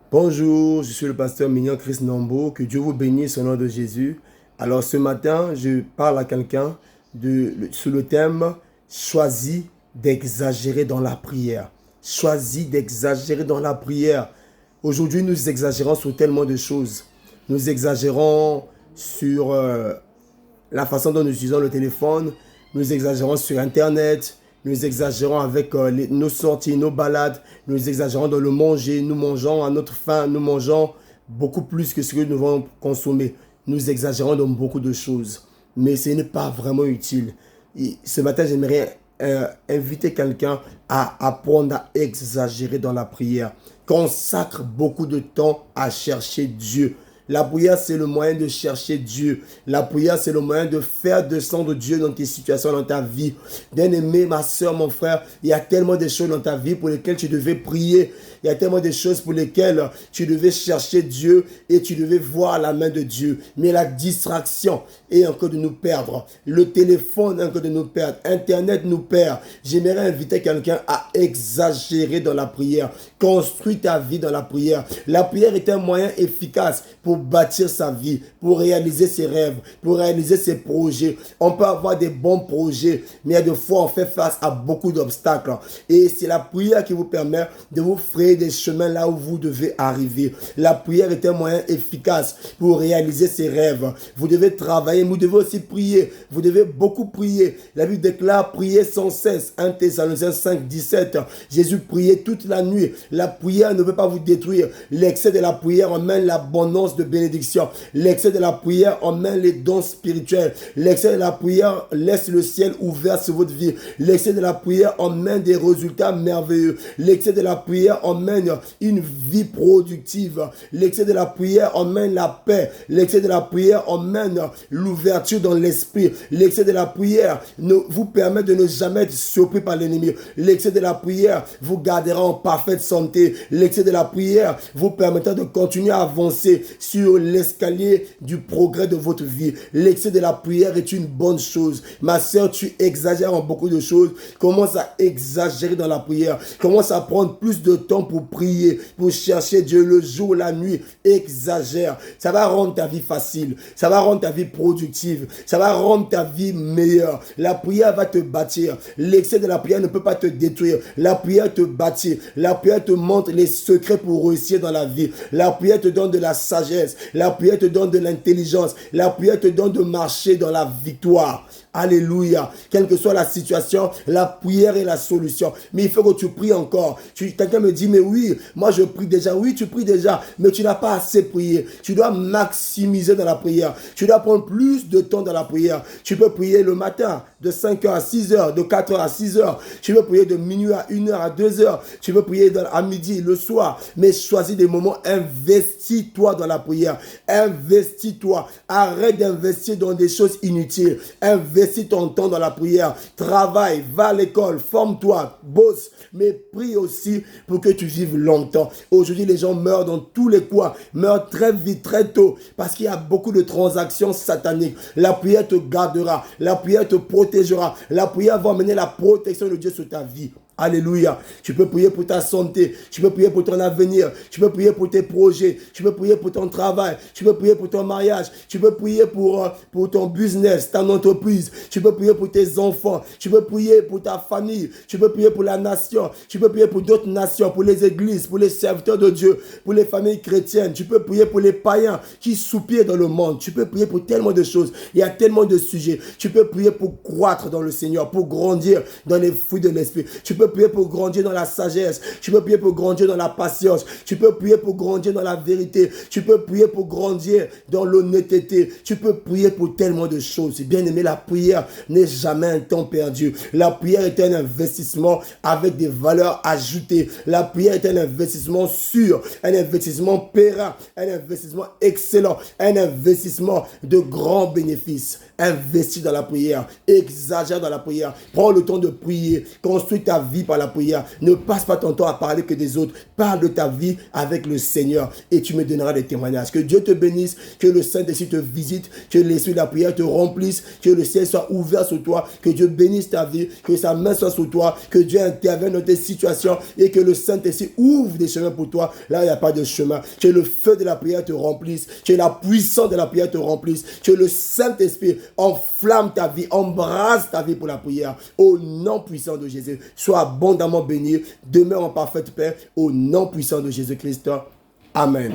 Bonjour, je suis le pasteur Mignon Chris Nambo. Que Dieu vous bénisse au nom de Jésus. Alors ce matin, je parle à quelqu'un sous le thème choisis d'exagérer dans la prière. Choisis d'exagérer dans la prière. Aujourd'hui, nous exagérons sur tellement de choses. Nous exagérons sur la façon dont nous utilisons le téléphone. Nous exagérons sur Internet. Nous exagérons avec nos sorties, nos balades. Nous exagérons dans le manger. Nous mangeons à notre faim. Nous mangeons beaucoup plus que ce que nous devons consommer. Nous exagérons dans beaucoup de choses. Mais ce n'est pas vraiment utile. Et ce matin, j'aimerais inviter quelqu'un à apprendre à exagérer dans la prière. Consacre beaucoup de temps à chercher Dieu. La prière, c'est le moyen de chercher Dieu. La prière, c'est le moyen de faire descendre Dieu dans tes situations, dans ta vie. Bien-aimé, ma soeur, mon frère, il y a tellement de choses dans ta vie pour lesquelles tu devais prier. Il y a tellement de choses pour lesquelles tu devais chercher Dieu et tu devais voir la main de Dieu. Mais la distraction est encore de nous perdre. Le téléphone est encore de nous perdre. Internet nous perd. J'aimerais inviter quelqu'un à exagérer dans la prière. Construis ta vie dans la prière. La prière est un moyen efficace pour bâtir sa vie, pour réaliser ses rêves, pour réaliser ses projets. On peut avoir des bons projets, mais il y a des fois on fait face à beaucoup d'obstacles. Et c'est la prière qui vous permet de vous frayer des chemins là où vous devez arriver. La prière est un moyen efficace pour réaliser ses rêves. Vous devez travailler, vous devez aussi prier. Vous devez beaucoup prier. La Bible déclare prier sans cesse. 1 Thessaloniciens 5, 17. Jésus priait toute la nuit. La prière ne peut pas vous détruire. L'excès de la prière emmène l'abondance de bénédiction. L'excès de la prière emmène les dons spirituels. L'excès de la prière laisse le ciel ouvert sur votre vie. L'excès de la prière emmène des résultats merveilleux. L'excès de la prière emmène une vie productive. L'excès de la prière emmène la paix. L'excès de la prière emmène l'ouverture dans l'esprit. L'excès de la prière vous permet de ne jamais être surpris par l'ennemi. L'excès de la prière vous gardera en parfaite santé. L'excès de la prière vous permettra de continuer à avancer sur l'escalier du progrès de votre vie. L'excès de la prière est une bonne chose. Ma soeur, tu exagères en beaucoup de choses. Commence à exagérer dans la prière. Commence à prendre plus de temps pour prier, pour chercher Dieu le jour, la nuit. Exagère. Ça va rendre ta vie facile. Ça va rendre ta vie productive. Ça va rendre ta vie meilleure. La prière va te bâtir. L'excès de la prière ne peut pas te détruire. La prière te bâtit. La prière te montre les secrets pour réussir dans la vie. La prière te donne de la sagesse. La prière te donne de l'intelligence. La prière te donne de marcher dans la victoire. Alléluia. Quelle que soit la situation, la prière est la solution. Mais il faut que tu pries encore. Quelqu'un me dit, mais oui, moi je prie déjà. Oui, tu pries déjà, mais tu n'as pas assez prié. Tu dois maximiser dans la prière. Tu dois prendre plus de temps dans la prière. Tu peux prier le matin de 5h à 6h, de 4h à 6h. Tu peux prier de minuit à 1h à 2h. Tu peux prier à midi, le soir. Mais choisis des moments, investis-toi dans la prière. Investis-toi. Arrête d'investir dans des choses inutiles. Investis ton temps dans la prière. Travaille, va à l'école, forme-toi, bosse. Mais prie aussi pour que tu vives longtemps. Aujourd'hui, les gens meurent dans tous les coins. Meurent très vite, très tôt. Parce qu'il y a beaucoup de transactions sataniques. La prière te gardera. La prière te protégera. La prière va amener la protection de Dieu sur ta vie. Alléluia. Tu peux prier pour ta santé. Tu peux prier pour ton avenir. Tu peux prier pour tes projets. Tu peux prier pour ton travail. Tu peux prier pour ton mariage. Tu peux prier pour ton business, ton entreprise. Tu peux prier pour tes enfants. Tu peux prier pour ta famille. Tu peux prier pour la nation. Tu peux prier pour d'autres nations, pour les églises, pour les serviteurs de Dieu, pour les familles chrétiennes. Tu peux prier pour les païens qui soupirent dans le monde. Tu peux prier pour tellement de choses. Il y a tellement de sujets. Tu peux prier pour croître dans le Seigneur, pour grandir dans les fruits de l'esprit. Tu peux prier pour grandir dans la sagesse. Tu peux prier pour grandir dans la patience. Tu peux prier pour grandir dans la vérité. Tu peux prier pour grandir dans l'honnêteté. Tu peux prier pour tellement de choses. Bien aimé, la prière n'est jamais un temps perdu. La prière est un investissement avec des valeurs ajoutées. La prière est un investissement sûr, un investissement périn, un investissement excellent, un investissement de grands bénéfices. Investis dans la prière. Exagère dans la prière. Prends le temps de prier. Construis ta vie vie par la prière. Ne passe pas ton temps à parler que des autres. Parle de ta vie avec le Seigneur et tu me donneras des témoignages. Que Dieu te bénisse, que le Saint-Esprit te visite, que l'Esprit de la prière te remplisse, que le ciel soit ouvert sur toi, que Dieu bénisse ta vie, que sa main soit sur toi, que Dieu intervienne dans tes situations et que le Saint-Esprit ouvre des chemins pour toi là où il n'y a pas de chemin. Que le feu de la prière te remplisse, que la puissance de la prière te remplisse, que le Saint-Esprit enflamme ta vie, embrasse ta vie pour la prière. Au nom puissant de Jésus, sois abondamment béni, demeure en parfaite paix, au nom puissant de Jésus-Christ. Amen.